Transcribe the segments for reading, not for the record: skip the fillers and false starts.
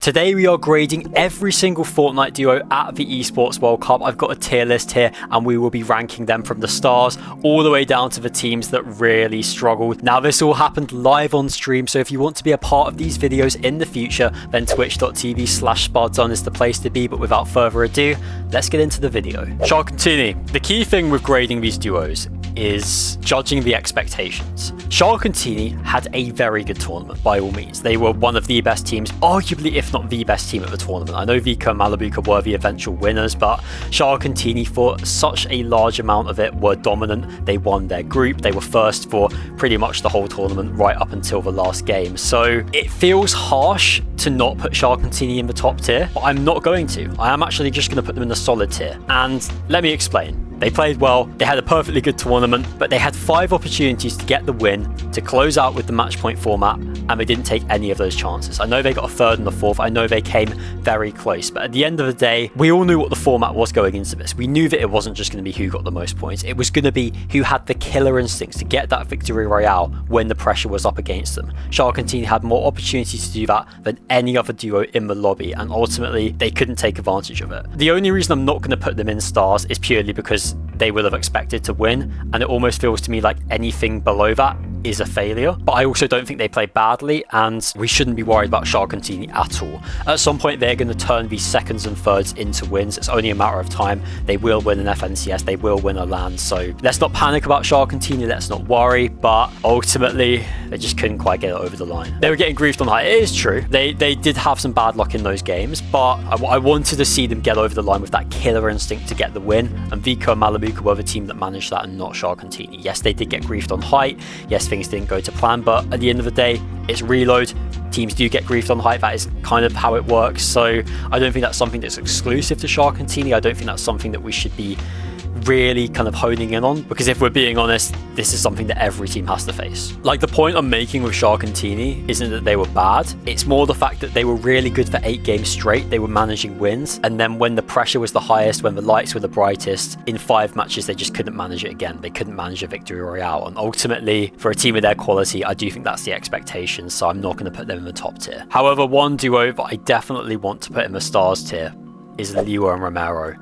Today we are grading every single Fortnite duo at the Esports World Cup. I've got a tier list here and we will be ranking them from the stars all the way down to the teams that really struggled. Now this all happened live on stream, so if you want to be a part of these videos in the future, then twitch.tv/spudzon is the place to be. But without further ado, let's get into the video. Shxrk and Vico. The key thing with grading these duos is judging the expectations. Shxrk and Vico had a very good tournament by all means. They were one of the best teams, arguably if not the best team at the tournament. I know Vico and Malibuca were the eventual winners, but Shxrk and Vico for such a large amount of it were dominant. They won their group. They were first for pretty much the whole tournament right up until the last game. So it feels harsh to not put Shxrk and Vico in the top tier, but I'm not going to. I am actually just going to put them in the solid tier. And let me explain. They played well, they had a perfectly good tournament, but they had 5 opportunities to get the win, to close out with the match point format, and they didn't take any of those chances. I know they got a 3rd and a 4th, I know they came very close, but at the end of the day, we all knew what the format was going into this. We knew that it wasn't just going to be who got the most points, it was going to be who had the killer instincts to get that victory royale when the pressure was up against them. Shxrk and Vico had more opportunities to do that than any other duo in the lobby, and ultimately, they couldn't take advantage of it. The only reason I'm not going to put them in stars is purely because they will have expected to win, and it almost feels to me like anything below that is a failure. But I also don't think they played badly, and we shouldn't be worried about Shxrk and Vico at all. At some point they're going to turn these 2nds and 3rds into wins. It's only a matter of time. They will win an FNCS, they will win a LAN, so let's not panic about Shxrk and Vico, let's not worry, but ultimately they just couldn't quite get it over the line. They were getting griefed on height, it is true. They did have some bad luck in those games, but I wanted to see them get over the line with that killer instinct to get the win, and Vico and Malibuca were the team that managed that and not Shxrk and Vico. Yes, they did get griefed on height, yes, things didn't go to plan, but at the end of the day, it's reload. Teams do get griefed on height, that is kind of how it works, so I don't think that's something that's exclusive to Shxrk and Vico. I don't think that's something that we should be really kind of honing in on, because if we're being honest, this is something that every team has to face. Like, the point I'm making with Shxrk and Vico isn't that they were bad, it's more the fact that they were really good for 8 games straight. They were managing wins, and then when the pressure was the highest, when the lights were the brightest, in 5 matches they just couldn't manage it again. They couldn't manage a victory royale, and ultimately for a team of their quality, I do think that's the expectation, so I'm not going to put them in the top tier. However, one duo that I definitely want to put in the stars tier is Lewa and Romero.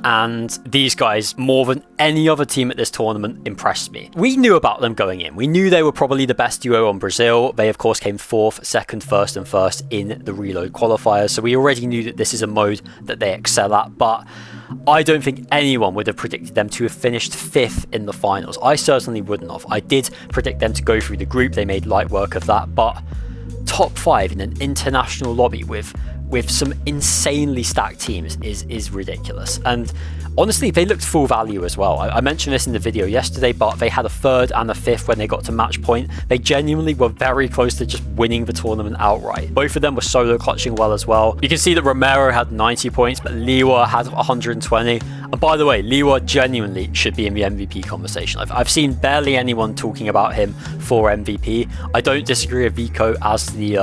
And these guys, more than any other team at this tournament, impressed me. We knew about them going in. We knew they were probably the best duo on Brazil. They, of course, came 4th, 2nd, 1st, and 1st in the Reload qualifiers. So we already knew that this is a mode that they excel at. But I don't think anyone would have predicted them to have finished 5th in the finals. I certainly wouldn't have. I did predict them to go through the group. They made light work of that. But top 5 in an international lobby with some insanely stacked teams is ridiculous. And honestly, they looked full value as well. I mentioned this in the video yesterday, but they had a 3rd and a 5th when they got to match point. They genuinely were very close to just winning the tournament outright. Both of them were solo clutching well as well. You can see that Romero had 90 points, but Lewa had 120. And by the way, Lewa genuinely should be in the MVP conversation. I've seen barely anyone talking about him for MVP. I don't disagree with Vico as the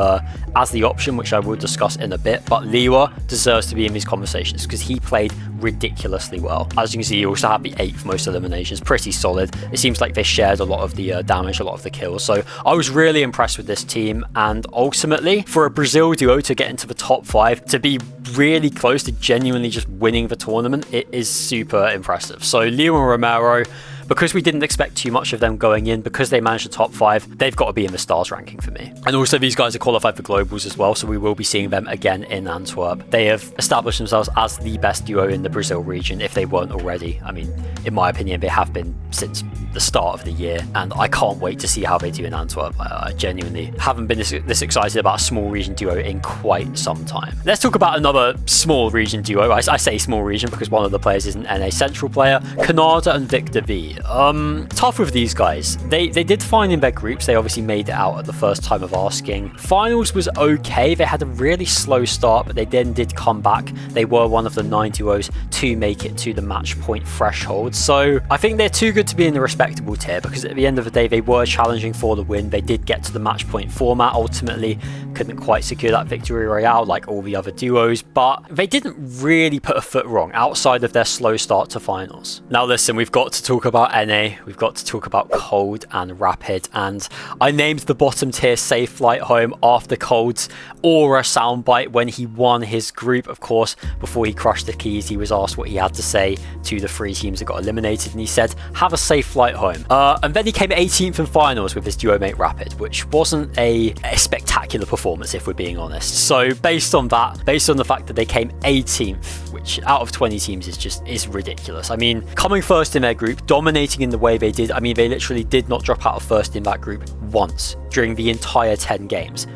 option, which I will discuss in a bit, but Lewa deserves to be in these conversations because he played ridiculously well. As you can see, he also had the 8th most eliminations, pretty solid. It seems like they shared a lot of the damage, a lot of the kills. So I was really impressed with this team, and ultimately for a Brazil duo to get into the top 5, to be really close to genuinely just winning the tournament, it is super impressive. So Leo and Romero, because we didn't expect too much of them going in, because they managed the top 5, they've got to be in the stars ranking for me. And also these guys are qualified for globals as well, so we will be seeing them again in Antwerp. They have established themselves as the best duo in the Brazil region, if they weren't already. I mean, in my opinion, they have been since the start of the year, and I can't wait to see how they do in Antwerp. I genuinely haven't been this excited about a small region duo in quite some time. Let's talk about another small region duo. I say small region because one of the players is an NA Central player, Canada and Victor V. Tough with these guys. They did fine in their groups. They obviously made it out at the first time of asking. Finals was okay. They had a really slow start, but they then did come back. They were one of the 9 duos to make it to the match point threshold. So I think they're too good to be in the respectable tier, because at the end of the day, they were challenging for the win. They did get to the match point format. Ultimately, couldn't quite secure that victory royale like all the other duos, but they didn't really put a foot wrong outside of their slow start to finals. Now listen, we've got to talk about about NA, we've got to talk about Cold and Rapid, and I named the bottom tier Safe Flight Home after Cold's aura soundbite when he won his group. Of course, before he crushed the keys, he was asked what he had to say to the 3 teams that got eliminated, and he said, have a safe flight home. And then he came 18th in finals with his duo mate Rapid, which wasn't a spectacular performance if we're being honest. So based on that, based on the fact that they came 18th, which out of 20 teams is ridiculous. I mean, coming first in their group, dominating in the way they did. I mean, they literally did not drop out of first in that group once during the entire 10 games.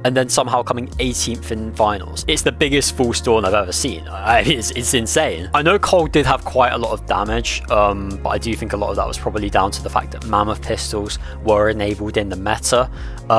And then somehow coming 18th in finals. It's the biggest full storm I've ever seen. It's insane. I know Cold did have quite a lot of damage, but I do think a lot of that was probably down to the fact that Mammoth pistols were enabled in the meta.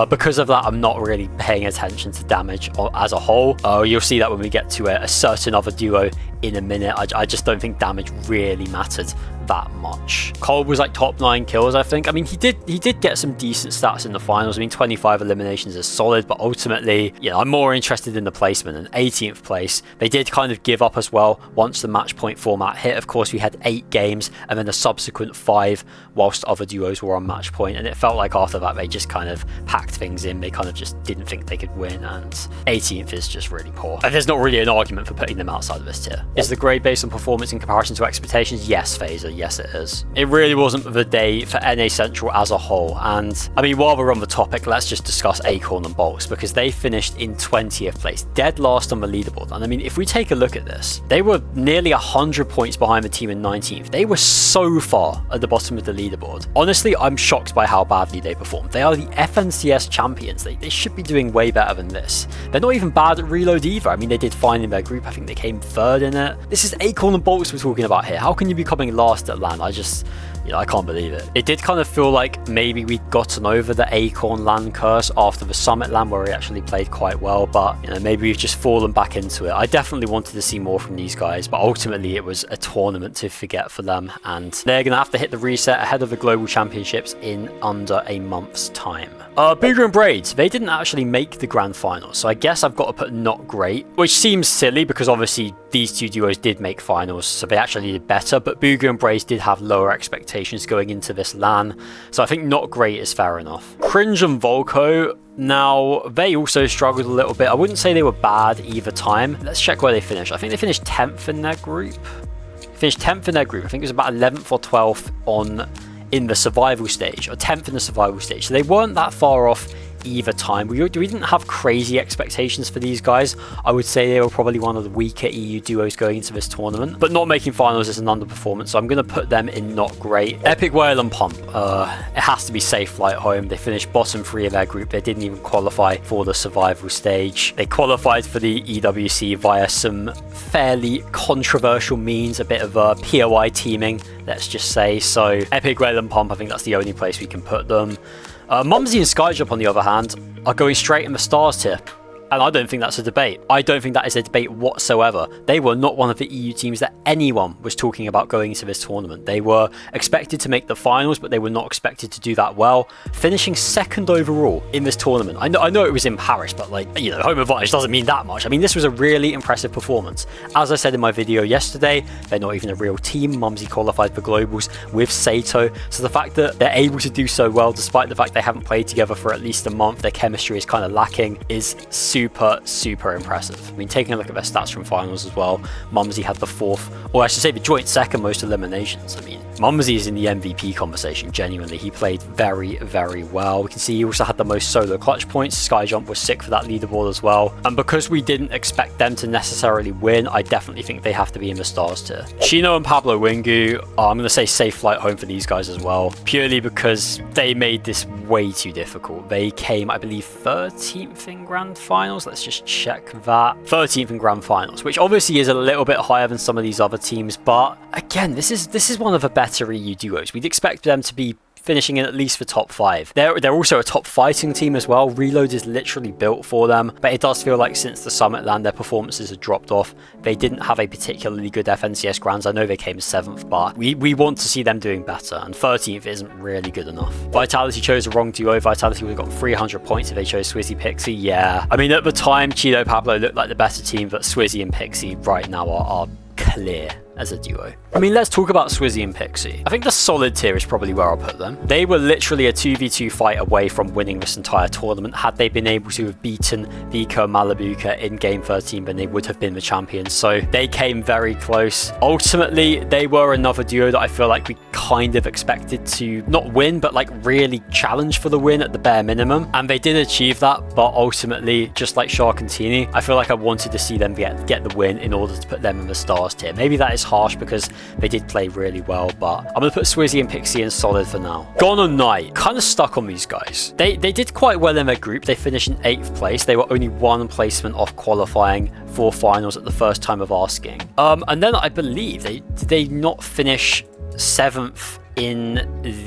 Because of that, I'm not really paying attention to damage as a whole. You'll see that when we get to a certain other duo in a minute. I just don't think damage really mattered that much. Cold was like top 9 kills, I think. I mean, he did get some decent stats in the finals. I mean, 25 eliminations is solid, but ultimately, you know, I'm more interested in the placement. And 18th place, they did kind of give up as well once the match point format hit. Of course, we had 8 games and then the subsequent 5 whilst other duos were on match point, and it felt like after that they just kind of packed things in. They kind of just didn't think they could win, and 18th is just really poor. And there's not really an argument for putting them outside of this tier. Is the grade based on performance in comparison to expectations? Yes, Phaser. Yes, it is. It really wasn't the day for NA Central as a whole. And I mean, while we're on the topic, let's just discuss Acorn and Bolts, because they finished in 20th place, dead last on the leaderboard. And I mean, if we take a look at this, they were nearly 100 points behind the team in 19th. They were so far at the bottom of the leaderboard. Honestly, I'm shocked by how badly they performed. They are the FNCS champions. They should be doing way better than this. They're not even bad at reload either. I mean, they did fine in their group. I think they came 3rd in it. This is Acorn and Bolts we're talking about here. How can you be coming last at LAN? I can't believe it. It did kind of feel like maybe we'd gotten over the Acorn LAN curse after the Summit LAN, where we actually played quite well, but you know, maybe we've just fallen back into it. I definitely wanted to see more from these guys, but ultimately it was a tournament to forget for them, and they're gonna have to hit the reset ahead of the Global Championships in under a month's time. Booger and Braids, they didn't actually make the grand finals, so I guess I've got to put not great, which seems silly because obviously these 2 duos did make finals, so they actually did better, but Booger and Braids did have lower expectations going into this LAN, so I think not great is fair enough. Cringe and Volco, now they also struggled a little bit. I wouldn't say they were bad either time. Let's check where they finished. I think they finished 10th in their group. I think it was about 11th or 12th in the survival stage, or 10th in the survival stage. So they weren't that far off either time. We didn't have crazy expectations for these guys. I would say they were probably one of the weaker EU duos going into this tournament, but not making finals is an underperformance, so I'm going to put them in not great. Epic Whale and Pump, it has to be Safe Flight Home. They finished bottom 3 of their group. They didn't even qualify for the survival stage. They qualified for the EWC via some fairly controversial means, a bit of POI teaming, let's just say. So Epic Whale and Pump, I think that's the only place we can put them. Mumsy and Skyjump, on the other hand, are going straight in the stars tier. And I don't think that's a debate. I don't think that is a debate whatsoever. They were not one of the EU teams that anyone was talking about going into this tournament. They were expected to make the finals, but they were not expected to do that well, finishing 2nd overall in this tournament. I know it was in Paris, but like, you know, home advantage doesn't mean that much. I mean, this was a really impressive performance. As I said in my video yesterday, they're not even a real team. Mumsy qualified for globals with Sato. So the fact that they're able to do so well, despite the fact they haven't played together for at least a month, their chemistry is kind of lacking, is super impressive. I mean, taking a look at their stats from finals as well, Mumsy had the 4th, or I should say the joint 2nd most eliminations. I mean, Mumsy is in the MVP conversation, genuinely. He played very well. We can see he also had the most solo clutch points. Skyjump was sick for that leaderboard as well. And because we didn't expect them to necessarily win, I definitely think they have to be in the stars tier. Shino and Pablo Wingu, I'm going to say Safe Flight Home for these guys as well, purely because they made this way too difficult. They came, I believe, 13th in grand finals. Let's just check that. 13th in grand finals, which obviously is a little bit higher than some of these other teams, but again, this is one of the better EU duos. We'd expect them to be finishing in at least the top 5. They're also a top fighting team as well. Reload is literally built for them, but it does feel like since the Summit LAN, their performances have dropped off. They didn't have a particularly good FNCS Grands. I know they came 7th, but we want to see them doing better, and 13th isn't really good enough. Vitality chose the wrong duo. Vitality would have got 300 points if they chose Swizzy Pixie. Yeah, I mean, at the time, Cheeto Pablo looked like the better team, but Swizzy and Pixie right now are clear as a duo. I mean, let's talk about Swizzy and Pixie. I think the solid tier is probably where I'll put them. They were literally a 2v2 fight away from winning this entire tournament. Had they been able to have beaten Vico and Malibuca in game 13, then they would have been the champions. So they came very close. Ultimately, they were another duo that I feel like we kind of expected to not win, but like really challenge for the win at the bare minimum. And they did achieve that, but ultimately, just like Shxrk and Teeny, I feel like I wanted to see them get the win in order to put them in the stars tier. Maybe that is harsh because they did play really well, but I'm going to put Swizzy and Pixie in solid for now. Gone on Night, kind of stuck on these guys. They did quite well in their group. They finished in 8th place. They were only one placement off qualifying for finals at the first time of asking. And then I believe did they not finish 7th in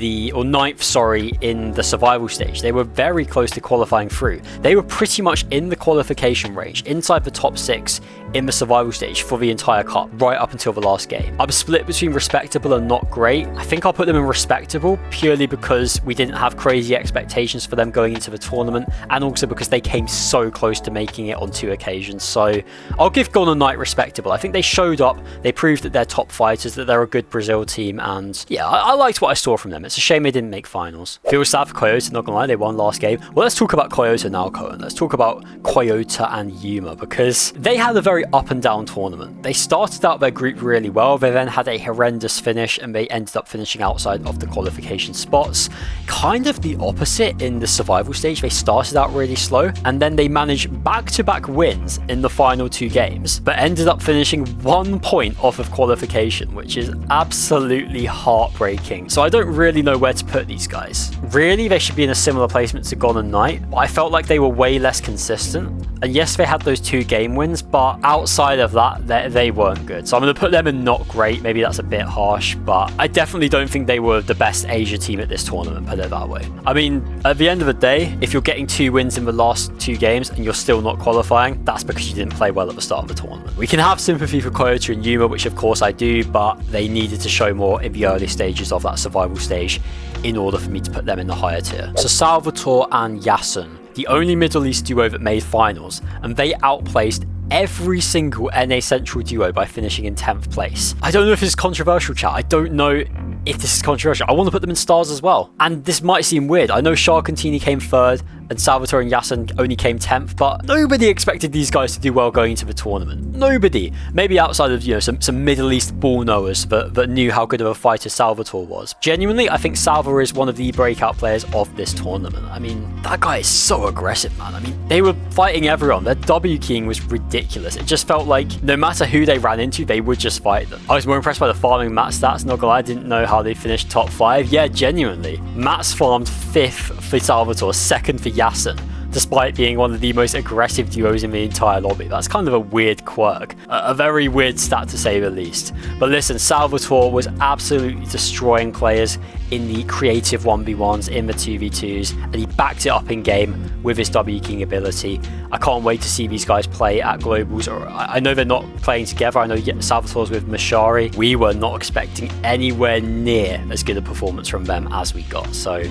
the, or 9th, sorry, in the survival stage. They were very close to qualifying through. They were pretty much in the qualification range, inside the top 6 in the survival stage for the entire cup, right up until the last game. I'm split between respectable and not great. I think I'll put them in respectable purely because we didn't have crazy expectations for them going into the tournament, and also because they came so close to making it on 2 occasions. So I'll give Gone on Night respectable. I think they showed up, they proved that they're top fighters, that they're a good Brazil team, and yeah, I liked what I saw from them. It's a shame they didn't make finals. Feels sad for Coyote, not gonna lie, they won last game. Well, let's talk about Coyote now, Cohen. Let's talk about Coyote and Yuma, because they had a very up and down tournament. They started out their group really well, they then had a horrendous finish, and they ended up finishing outside of the qualification spots. Kind of the opposite in the survival stage. They started out really slow, and then they managed back-to-back wins in the final 2 games, but ended up finishing 1 point off of qualification, which is absolutely heartbreaking. So I don't really know where to put these guys. Really, they should be in a similar placement to Gone on Night, but I felt like they were way less consistent. And yes, they had those 2 game wins, but outside of that, they weren't good. So I'm going to put them in not great. Maybe that's a bit harsh, but I definitely don't think they were the best Asia team at this tournament, put it that way. I mean, at the end of the day, if you're getting 2 wins in the last 2 games and you're still not qualifying, that's because you didn't play well at the start of the tournament. We can have sympathy for Coyote and Yuma, which of course I do, but they needed to show more in the early stages of that survival stage in order for me to put them in the higher tier. So Salvatore and Yasin, the only Middle East duo that made finals, and they outplaced every single NA Central duo by finishing in 10th place. I don't know if this is controversial, chat. I don't know if this is controversial. I want to put them in stars as well. And this might seem weird. I know Shxrk and Teeny came 3rd, and Salvatore and Yasin only came 10th, but nobody expected these guys to do well going into the tournament. Nobody. Maybe outside of, you know, some Middle East ball knowers that knew how good of a fighter Salvatore was. Genuinely, I think Salva is one of the breakout players of this tournament. I mean, that guy is so aggressive, man. I mean, they were fighting everyone. Their W keying was ridiculous. It just felt like no matter who they ran into, they would just fight them. I was more impressed by the farming Matt stats. Not gonna lie, I didn't know how they finished top 5. Yeah, genuinely. Matt's farmed 5th for Salvatore, 2nd for Yasin, despite being one of the most aggressive duos in the entire lobby. That's kind of a weird quirk. A very weird stat to say the least. But listen, Salvatore was absolutely destroying players in the creative 1v1s, in the 2v2s, and he backed it up in game with his W King ability. I can't wait to see these guys play at Globals. I know they're not playing together. I know Salvatore's with Mashari. We were not expecting anywhere near as good a performance from them as we got. So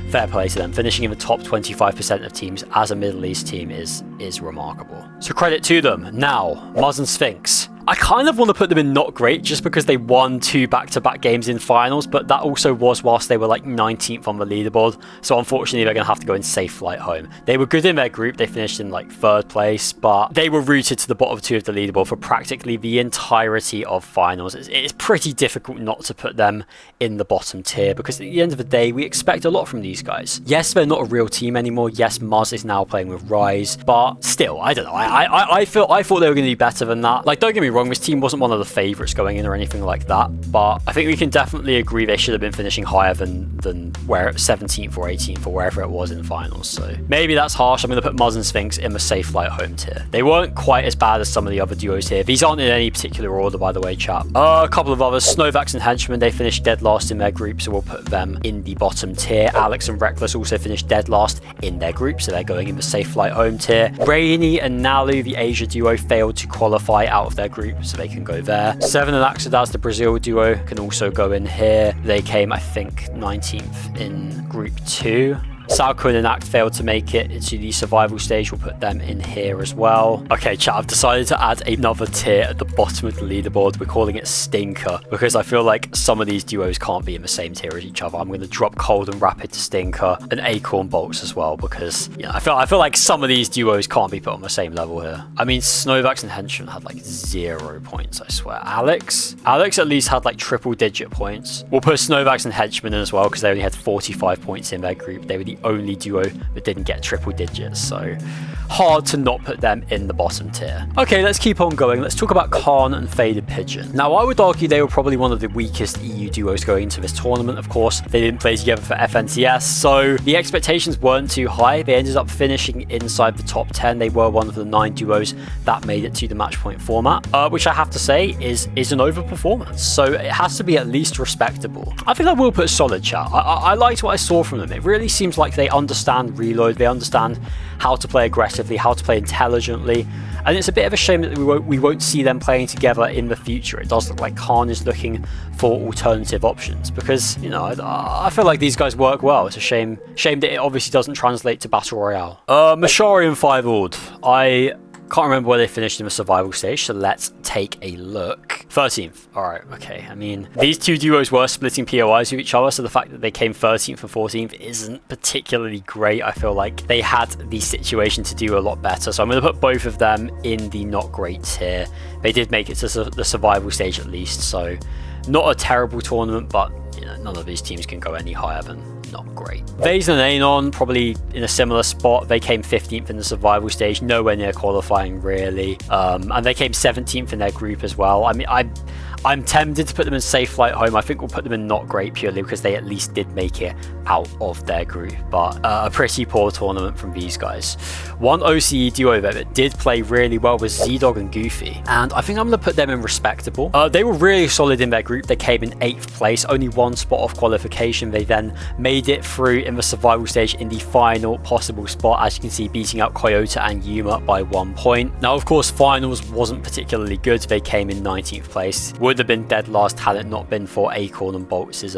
fair play to them. Finishing in the top 25% of teams as a Middle East team is remarkable. So credit to them. Now, Muzz and Sphinx. I kind of want to put them in not great just because they won 2 back-to-back games in finals, but that also was whilst they were like 19th on the leaderboard. So unfortunately, they're going to have to go in safe flight home. They were good in their group. They finished in like 3rd place, but they were rooted to the bottom 2 of the leaderboard for practically the entirety of finals. It's pretty difficult not to put them in the bottom tier because at the end of the day, we expect a lot from these guys. Yes, they're not a real team anymore. Yes, Muzz is now playing with Rise, but still, I don't know. I thought they were going to be better than that. Like, don't get me wrong, this team wasn't one of the favourites going in or anything like that, but I think we can definitely agree they should have been finishing higher than where 17th or 18th or wherever it was in the finals. So maybe that's harsh. I'm going to put Muzz and Sphinx in the safe flight home tier. They weren't quite as bad as some of the other duos here. These aren't in any particular order, by the way, chat. A couple of others, Snowvax and Henchman, they finished dead last in their group, so we'll put them in the bottom tier. Alex and Reckless also finished dead last in their group, so they're going in the safe flight home tier. Rainy and Nalu, the Asia duo, failed to qualify out of their group, so they can go there. Seven and Axodaz, the Brazil duo, can also go in here. They came, I think, 19th in group 2. Salcun and Act failed to make it into the survival stage. We'll put them in here as well. Okay, chat, I've decided to add another tier at the bottom of the leaderboard. We're calling it Stinker because I feel like some of these duos can't be in the same tier as each other. I'm going to drop Cold and Rapid to Stinker and Acorn Bolts as well because, you know, I feel like some of these duos can't be put on the same level here. I mean, Snowvax and Henchman had like 0 points, I swear. Alex at least had like triple-digit points. We'll put Snowvax and Henchman in as well because they only had 45 points in their group. They were the only duo that didn't get triple digits, so hard to not put them in the bottom tier. Okay, let's keep on going. Let's talk about Khan and Faded Pigeon. Now, I would argue they were probably one of the weakest EU duos going into this tournament. Of course, they didn't play together for FNCS, so the expectations weren't too high. They ended up finishing inside the top 10. They were one of the 9 duos that made it to the match point format, which I have to say is an overperformance, so it has to be at least respectable. I think I will put solid, chat. I liked what I saw from them. It really seems like they understand reload, they understand how to play aggressively, how to play intelligently, and it's a bit of a shame that we won't see them playing together in the future. It does look like Khan is looking for alternative options because, you know, I feel like these guys work well. It's a shame that it obviously doesn't translate to Battle Royale. Mashari and Fiveold. I can't remember where they finished in the survival stage, so let's take a look. 13th. All right, okay. I mean, these two duos were splitting POIs with each other, so the fact that they came 13th and 14th isn't particularly great. I feel like they had the situation to do a lot better, so I'm going to put both of them in the not great tier. They did make it to the survival stage at least, so not a terrible tournament, but you know, none of these teams can go any higher than not great. Vase and Anon probably in a similar spot. They came 15th in the survival stage, nowhere near qualifying really, and they came 17th in their group as well. I mean, I'm tempted to put them in Safe Flight Home. I think we'll put them in not great purely because they at least did make it out of their group, but a pretty poor tournament from these guys. One OCE duo that did play really well was Z-Dog and Goofy, and I think I'm going to put them in respectable. They were really solid in their group. They came in 8th place, only 1 spot off qualification. They then made it through in the survival stage in the final possible spot, as you can see, beating out Coyote and Yuma by 1 point. Now, of course, finals wasn't particularly good. They came in 19th place. Would have been dead last had it not been for Acorn and Bolts'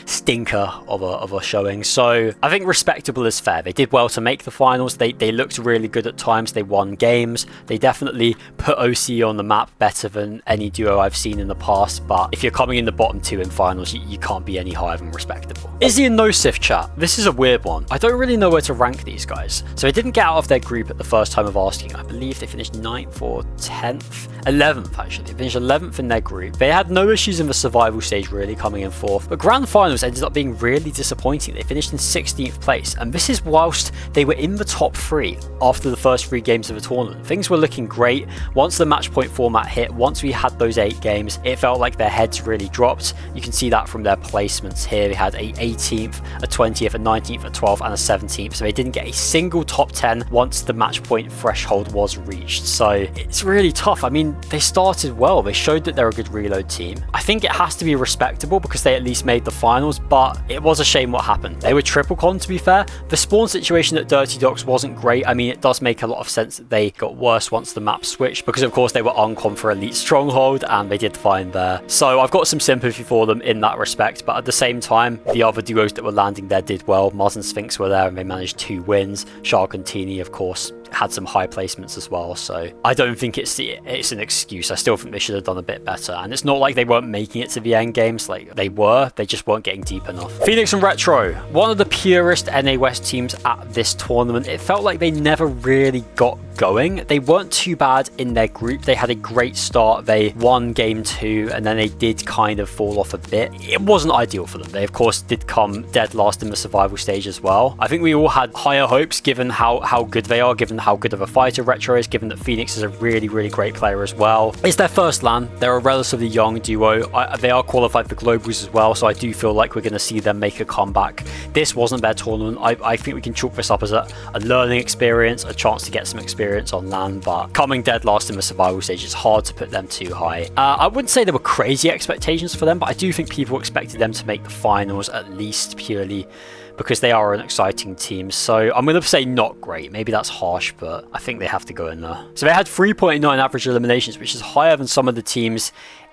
stinker of a showing. So I think respectable is fair. They did well to make the finals. They looked really good at times. They won games. They definitely put OCE on the map better than any duo I've seen in the past, but if you're coming in the bottom 2 in finals, you can't be any higher than respectable. Izzy and Nosif, chat. This is a weird one. I don't really know where to rank these guys. So they didn't get out of their group at the first time of asking. I believe they finished 9th or 10th? 11th, actually. They finished 11th in their group. They had no issues in the survival stage, really, coming in 4th. But grand finals ended up being really disappointing. They finished in 16th place. And this is whilst they were in the top 3 after the first 3 games of the tournament. Things were looking great. Once the match point format hit, once we had those 8 games, it felt like their heads really dropped. You can see that from their placements here. They had a 18th, a 20th, a 19th, a 12th, and a 17th. So they didn't get a single top 10 once the match point threshold was reached. So it's really tough. I mean, they started well. They showed that they're a good reload team. I think it has to be respectable because they at least made the finals, but it was a shame what happened. They were triple con, to be fair. The spawn situation at Dirty Docks wasn't great. I mean, it does make a lot of sense that they got worse once the map switched because, of course, they were uncon for Elite Stronghold and they did fine there. So I've got some sympathy for them in that respect, but at the same time, the other duos that were landing there did well. Mars and Sphinx were there and they managed 2 wins. Shxrk and Teeny, of course, had some high placements as well, so I don't think it's an excuse. I still think they should have done a bit better, and it's not like they weren't making it to the end games. Like, they just weren't getting deep enough. Phoenix and Retro, one of the purest NA West teams at this tournament. It felt like they never really got going. They weren't too bad in their group. They had a great start. They won game 2 and then they did kind of fall off a bit. It wasn't ideal for them. They of course did come dead last in the survival stage as well. I think we all had higher hopes given how good they are, given how good of a fighter Retro is, given that Phoenix is a really great player as well. It's their first LAN. They're a relatively young duo. They are qualified for globals as well, so I do feel like we're going to see them make a comeback. This wasn't their tournament. I think we can chalk this up as a learning experience, a chance to get some experience on LAN, but coming dead last in the survival stage, it's hard to put them too high. I wouldn't say there were crazy expectations for them, but I do think people expected them to make the finals at least, purely because they are an exciting team. So I'm going to say not great. Maybe that's harsh, but I think they have to go in there. So they had 3.9 average eliminations, which is higher than some of the teams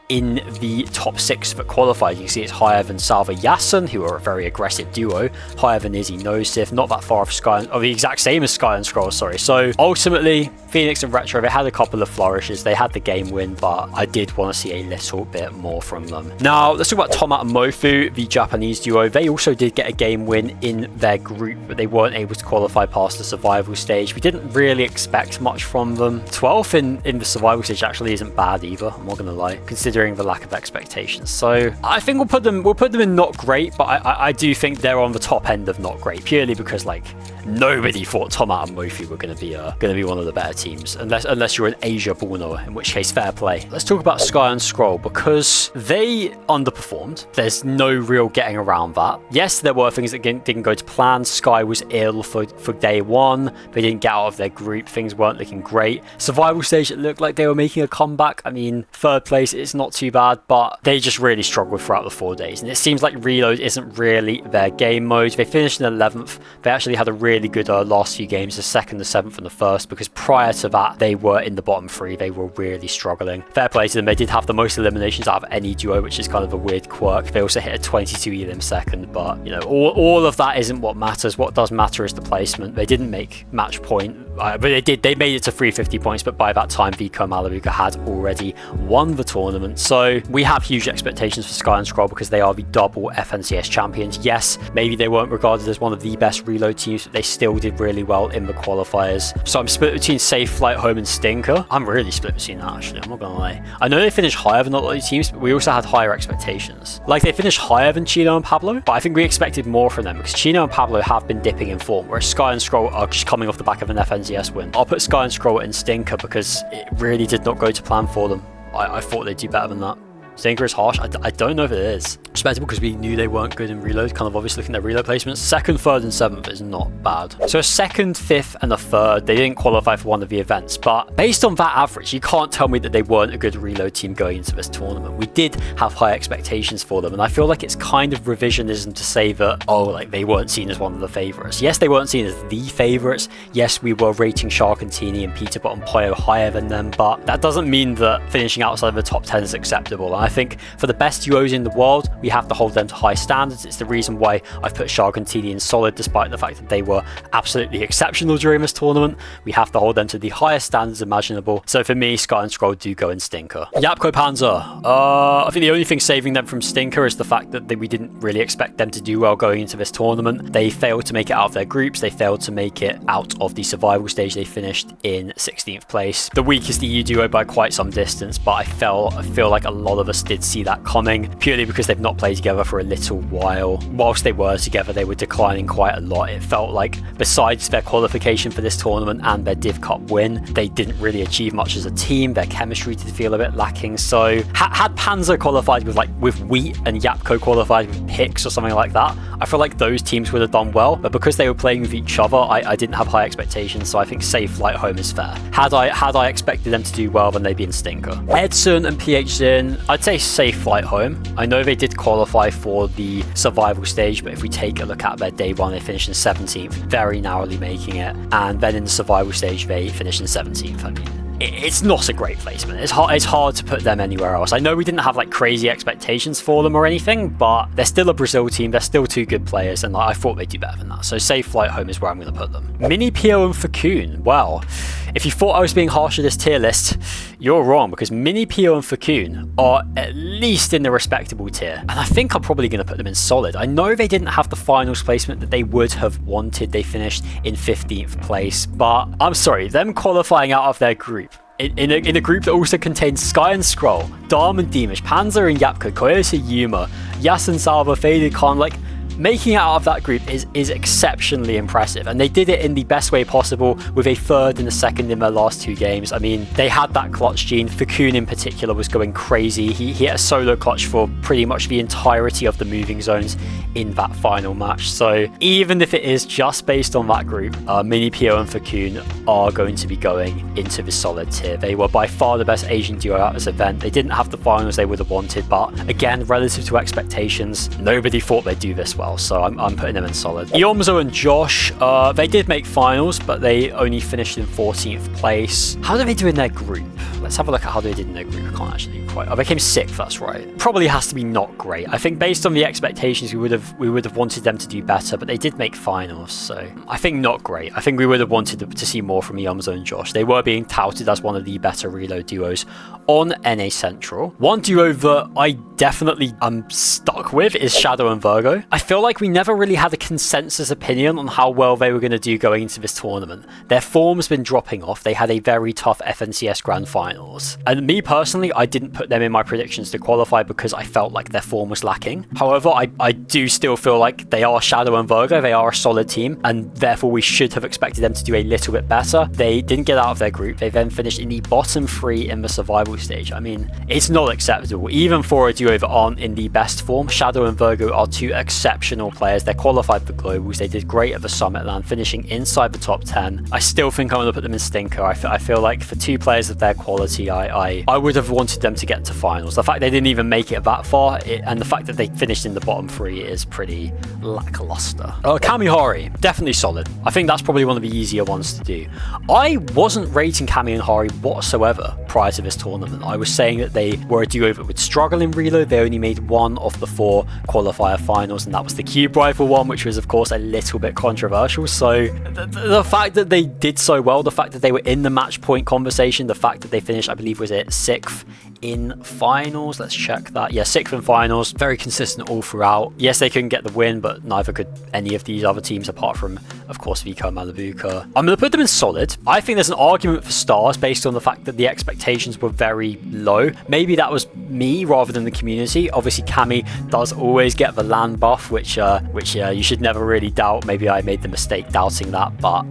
in the top 6 that qualified. You can see it's higher than Salva Yassen, who are a very aggressive duo, higher than Izzy Nosif, not that far off Sky, or the exact same as Sky and Scroll, sorry. So ultimately, Phoenix and Retro, they had a couple of flourishes, they had the game win, but I did want to see a little bit more from them. Now, let's talk about Tomat and Mofu, the Japanese duo. They also did get a game win in their group, but they weren't able to qualify past the survival stage. We didn't really expect much from them. 12th in the survival stage actually isn't bad either, I'm not gonna lie, considering the lack of expectations. So I think we'll put them in not great, but I do think they're on the top end of not great, purely because like nobody thought Tomat and Mofu were gonna be one of the better teams, unless you're an Asia Borno, in which case fair play. Let's talk about Sky and Scroll, because they underperformed. There's no real getting around that. Yes, there were things that didn't go to plan. Sky was ill for day one. They didn't get out of their group. Things weren't looking great. Survival stage, it looked like they were making a comeback. I mean, 3rd place, it's not too bad, but they just really struggled throughout the 4 days. And it seems like Reload isn't really their game mode. They finished in 11th. They actually had a really good last few games, the 2nd, the 7th, and the 1st, because prior to that, they were in the bottom 3. They were really struggling. Fair play to them. They did have the most eliminations out of any duo, which is kind of a weird quirk. They also hit a 22 elim 2nd, but you know, all of that isn't what matters. What does matter is the placement. They didn't make match point, but they made it to 350 points, but by that time, Vico and Malibuca had already won the tournament. So we have huge expectations for Sky and Scroll because they are the double FNCS champions. Yes, maybe they weren't regarded as one of the best reload teams, but they still did really well in the qualifiers. So I'm split between Safe Flight Home and Stinker. I'm really split between that, actually, I'm not gonna lie. I know they finished higher than a lot of these teams, but we also had higher expectations. Like, they finished higher than Chino and Pablo, but I think we expected more from them because Chino and Pablo have been dipping in form, whereas Sky and Scroll are just coming off the back of an FNCS win. I'll put Sky and Scroll in Stinker because it really did not go to plan for them. I thought they'd do better than that. Stinker is harsh. I don't know if it is. Respectable because we knew they weren't good in reload, kind of obviously looking at their reload placements. 2nd, 3rd, and 7th is not bad. So a 2nd, 5th, and a 3rd, they didn't qualify for one of the events, but based on that average, you can't tell me that they weren't a good reload team going into this tournament. We did have high expectations for them, and I feel like it's kind of revisionism to say that, oh, like they weren't seen as one of the favorites. Yes, they weren't seen as the favorites. Yes, we were rating Shxrk and Tini and Peterbot and Pollo higher than them, but that doesn't mean that finishing outside of the top 10 is acceptable. And I think for the best duos in the world, we have to hold them to high standards. It's the reason why I've put Shxrk and Tini in solid, despite the fact that they were absolutely exceptional during this tournament. We have to hold them to the highest standards imaginable. So for me, Sky and Scroll do go in Stinker. Yapko Panzer. I think the only thing saving them from Stinker is the fact that we didn't really expect them to do well going into this tournament. They failed to make it out of their groups. They failed to make it out of the survival stage. They finished in 16th place. The weakest EU duo by quite some distance, but I feel like a lot of us did see that coming, purely because they've not played together for a little while. Whilst they were together, they were declining quite a lot. It felt like besides their qualification for this tournament and their Div Cup win, they didn't really achieve much as a team. Their chemistry did feel a bit lacking. So had Panzer qualified with Wheat and Yapko qualified with Pix or something like that, I feel like those teams would have done well, but because they were playing with each other, I didn't have high expectations, so I think Safe Flight Home is fair. Had I expected them to do well, then they'd be in Stinker. Edson and PH Zin, I'd say Safe Flight Home. I know they did qualify for the survival stage, but if we take a look at their day one, they finished in 17th, very narrowly making it, and then in the survival stage, they finished in 17th. I mean, it's not a great placement. It's hard to put them anywhere else. I know we didn't have like crazy expectations for them or anything, but they're still a Brazil team. They're still two good players, and I thought they'd do better than that. So Safe Flight Home is where I'm going to put them. Mini Pio and Fakun. Well, if you thought I was being harsh with this tier list, you're wrong, because Mini Pio and Fakun are at least in the respectable tier, and I think I'm probably going to put them in solid. I know they didn't have the finals placement that they would have wanted. They finished in 15th place, but I'm sorry, them qualifying out of their group in a group that also contains Sky and Scroll, Darm and Deemish, Panzer and Yapko, Koyote Yuma, Yasin Salva, Faded Khan, like, making it out of that group is exceptionally impressive, and they did it in the best way possible with a 3rd and a 2nd in their last 2 games. I mean, they had that clutch gene. Fakun in particular was going crazy. He hit a solo clutch for pretty much the entirety of the moving zones in that final match. So even if it is just based on that group, Mini Pio and Fakun are going to be going into the solid tier. They were by far the best Asian duo at this event. They didn't have the finals they would have wanted, but again, relative to expectations, nobody thought they'd do this well. well, so I'm putting them in solid. Yomzo and Josh, they did make finals, but they only finished in 14th place. How did they do in their group? Let's have a look at how they did in their group. I can't actually quite. Oh, they came 6th, that's right. Probably has to be not great. I think based on the expectations, we would have wanted them to do better, but they did make finals, so I think not great. I think we would have wanted to see more from Yomzo and Josh. They were being touted as one of the better reload duos on NA Central. One duo that I definitely am stuck with is Shxrk and Vico. I feel like we never really had a consensus opinion on how well they were going to do going into this tournament. Their form's been dropping off. They had a very tough FNCS Grand Finals. And me personally, I didn't put them in my predictions to qualify because I felt like their form was lacking. However, I do still feel like they are Shxrk and Vico. They are a solid team, and therefore we should have expected them to do a little bit better. They didn't get out of their group. They then finished in the bottom 3 in the survival stage. I mean, it's not acceptable. Even for a duo that aren't in the best form, Shxrk and Vico are 2 exceptional players. They're qualified for globals. They did great at the Summit Land, finishing inside the top 10. I still think I'm going to put them in stinker. I feel like for 2 players of their quality, I would have wanted them to get to finals. The fact they didn't even make it that far, and the fact that they finished in the bottom 3 is pretty lackluster. Kami definitely solid. I think that's probably one of the easier ones to do. I wasn't rating Kami and Hari whatsoever prior to this tournament. I was saying that they were a duo that would struggle in reload. They only made 1 of the 4 qualifier finals, and that was the cube rifle one, which was of course a little bit controversial. So the fact that they did so well, the fact that they were in the match point conversation, the fact that they finished, I believe, was it 6th in finals? Let's check that. Yeah, 6th in finals. Very consistent all throughout. Yes, they couldn't get the win, but neither could any of these other teams apart from, of course, Vico and Malibuca. I'm going to put them in solid. I think there's an argument for stars based on the fact that the expectations were very low. Maybe that was me rather than the community. Obviously, Kami does always get the land buff, which you should never really doubt. Maybe I made the mistake doubting that, but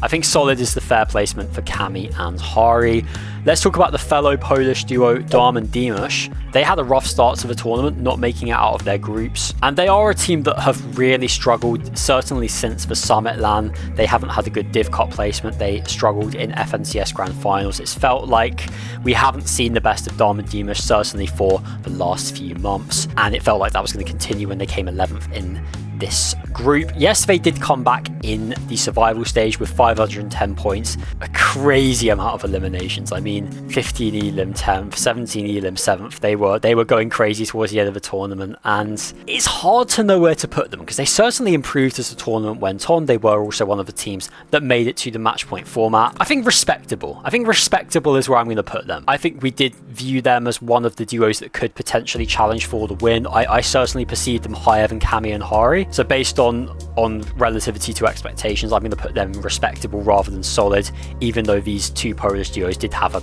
I think solid is the fair placement for Kami and Hari. Let's talk about the fellow Polish duo Dom and Dimash. They had a rough start to the tournament, not making it out of their groups, and they are a team that have really struggled, certainly since the Summit LAN. They haven't had a good Div Cup placement. They struggled in FNCS Grand Finals. It's felt like we haven't seen the best of Dom and Dimash, certainly for the last few months, and it felt like that was going to continue when they came 11th in this group. Yes, they did come back in the survival stage with 510 points, a crazy amount of eliminations. I mean, 15 elim 10th, 17 elim 7th. They were going crazy towards the end of the tournament, and it's hard to know where to put them because they certainly improved as the tournament went on. They were also one of the teams that made it to the match point format. I think respectable is where I'm going to put them. I think we did view them as one of the duos that could potentially challenge for the win. I certainly perceived them higher than Kami and Hari. So based on relativity to expectations, I'm going to put them respectable rather than solid, even though these 2 Polish duos did have a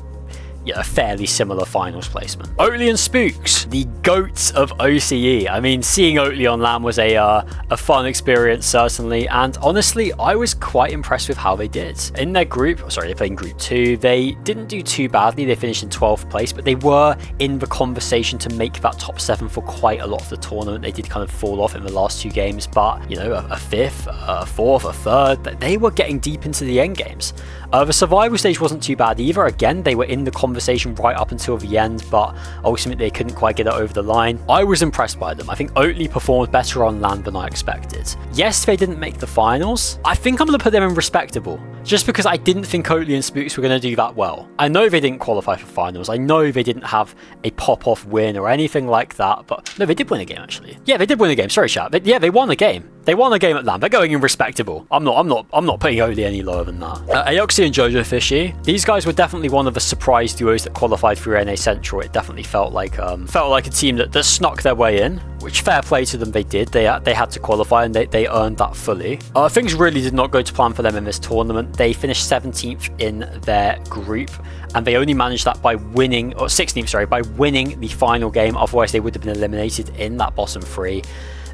fairly similar finals placement. Oatly and Spooks, the GOATs of OCE. I mean, seeing Oatly on LAN was a fun experience, certainly, and honestly, I was quite impressed with how they did. In their group, they played in Group 2, they didn't do too badly. They finished in 12th place, but they were in the conversation to make that top 7 for quite a lot of the tournament. They did kind of fall off in the last 2 games, but, you know, a 5th, a 4th, a 3rd, they were getting deep into the end games. The survival stage wasn't too bad either. Again, they were in the conversation right up until the end, but ultimately they couldn't quite get it over the line. I was impressed by them. I think Oatly performed better on LAN than I expected. Yes, they didn't make the finals. I think I'm going to put them in respectable, just because I didn't think Oatly and Spooks were going to do that well. I know they didn't qualify for finals. I know they didn't have a pop-off win or anything like that, but no, they did win a game, actually. Yeah, they did win a game. Sorry, chat. They won a game. They won a game at LAN. They're going in respectable. I'm not putting Oatly any lower than that. Aoxy and Jojo Fishy. These guys were definitely one of the surprise duos that qualified through NA Central. It definitely felt like a team that snuck their way in, which fair play to them. They did. They had to qualify, and they earned that fully. Things really did not go to plan for them in this tournament. They finished 17th in their group, and they only managed that by winning, or 16th, sorry, by winning the final game. Otherwise, they would have been eliminated in that bottom 3.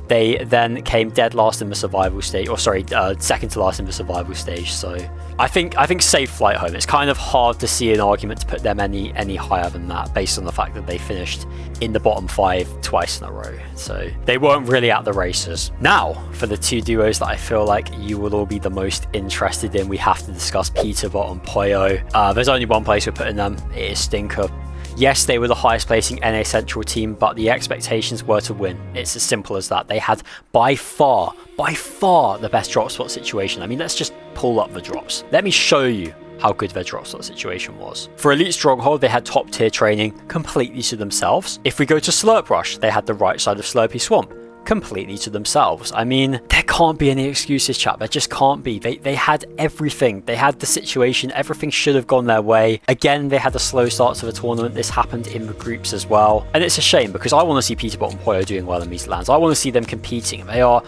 They then came dead last in the survival stage, or sorry, second to last in the survival stage. So I think safe flight home. It's kind of hard to see an argument to put them any higher than that, based on the fact that they finished in the bottom 5 twice in a row. So they weren't really at the races. Now, for the 2 duos that I feel like you will all be the most interested in, we have to discuss Peterbot and Pollo. There's only one place we're putting them. It is stinker. Yes, they were the highest placing NA Central team, but the expectations were to win. It's as simple as that. They had by far the best drop spot situation. I mean, let's just pull up the drops. Let me show you how good their drop slot situation was. For Elite Stronghold, they had top tier training completely to themselves. If we go to Slurp Rush, they had the right side of Slurpy Swamp completely to themselves. I mean, there can't be any excuses, chat. There just can't be. They had everything. They had the situation. Everything should have gone their way. Again, they had a slow start to the tournament. This happened in the groups as well. And it's a shame because I want to see Peterbot and Pollo doing well in these lands. I want to see them competing. They are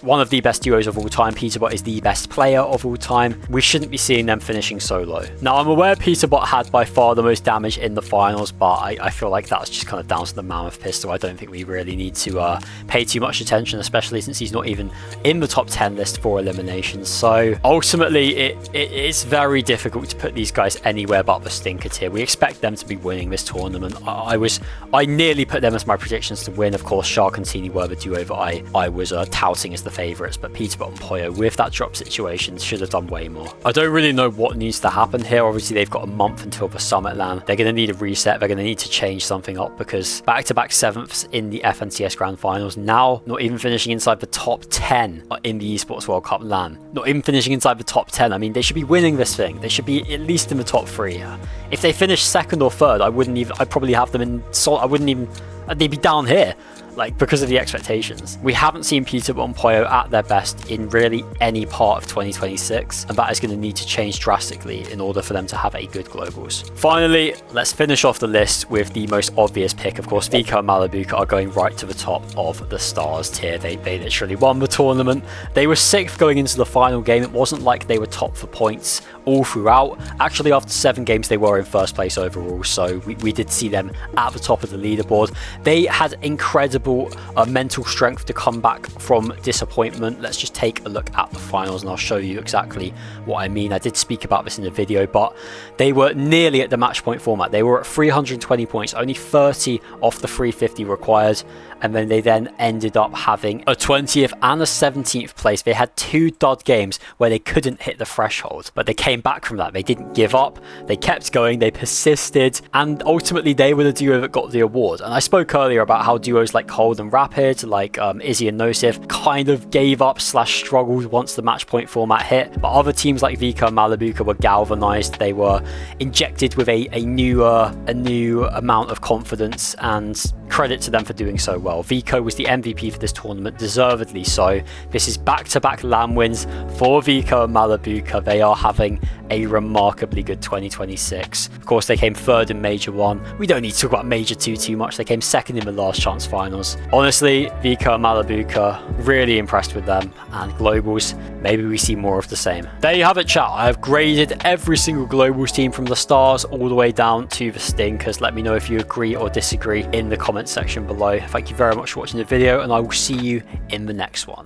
one of the best duos of all time. Peterbot is the best player of all time. We shouldn't be seeing them finishing so low. Now, I'm aware Peterbot had by far the most damage in the finals, but I feel like that's just kind of down to the Mammoth Pistol. I don't think we really need to pay too much attention, especially since he's not even in the top 10 list for eliminations. So ultimately, it's very difficult to put these guys anywhere but the stinker tier. We expect them to be winning this tournament. I nearly put them as my predictions to win. Of course, Shxrk and Tini were the duo that I was touting as the favourites, but Peterbot and Pollo, with that drop situation, should have done way more. I don't really know what needs to happen here. Obviously, they've got a month until the Summit LAN. They're going to need a reset. They're going to need to change something up because back-to-back 7ths in the FNCS Grand Finals, now not even finishing inside the top 10 in the Esports World Cup LAN. Not even finishing inside the top 10. I mean, they should be winning this thing. They should be at least in the top 3. If they finish second or third, I'd probably have them in... they'd be down here. Like, because of the expectations. We haven't seen Peterbot and Pollo at their best in really any part of 2026, and that is going to need to change drastically in order for them to have a good globals. Finally, let's finish off the list with the most obvious pick. Of course, Vico and Malibuca are going right to the top of the stars tier. They literally won the tournament. They were 6th going into the final game. It wasn't like they were top for points all throughout. Actually, after 7 games, they were in first place overall, so we did see them at the top of the leaderboard. They had incredible mental strength to come back from disappointment. Let's just take a look at the finals and I'll show you exactly what I mean. I did speak about this in the video, but they were nearly at the match point format. They were at 320 points, only 30 off the 350 required, and then they ended up having a 20th and a 17th place. They had 2 dud games where they couldn't hit the threshold, but they came back from that. They didn't give up. They kept going. They persisted, and ultimately they were the duo that got the award. And I spoke earlier about how duos like Cold and Rapid, like Izzy and Nosif, kind of gave up / struggled once the match point format hit, but other teams like Vico and Malibuca were galvanized. They were injected with a new amount of confidence, and credit to them for doing so well. Vico was the MVP for this tournament, deservedly so. This is back-to-back LAN wins for Vico and Malibuca. They are having a remarkably good 2026. Of course, they came 3rd in Major 1. We don't need to talk about Major 2 too much. They came 2nd in the Last Chance Finals. Honestly, Vico and Malibuca, really impressed with them. And Globals, maybe we see more of the same. There you have it, chat. I have graded every single Globals team from the stars all the way down to the stinkers. Let me know if you agree or disagree in the comments section below. Thank you very much for watching the video, and I will see you in the next one.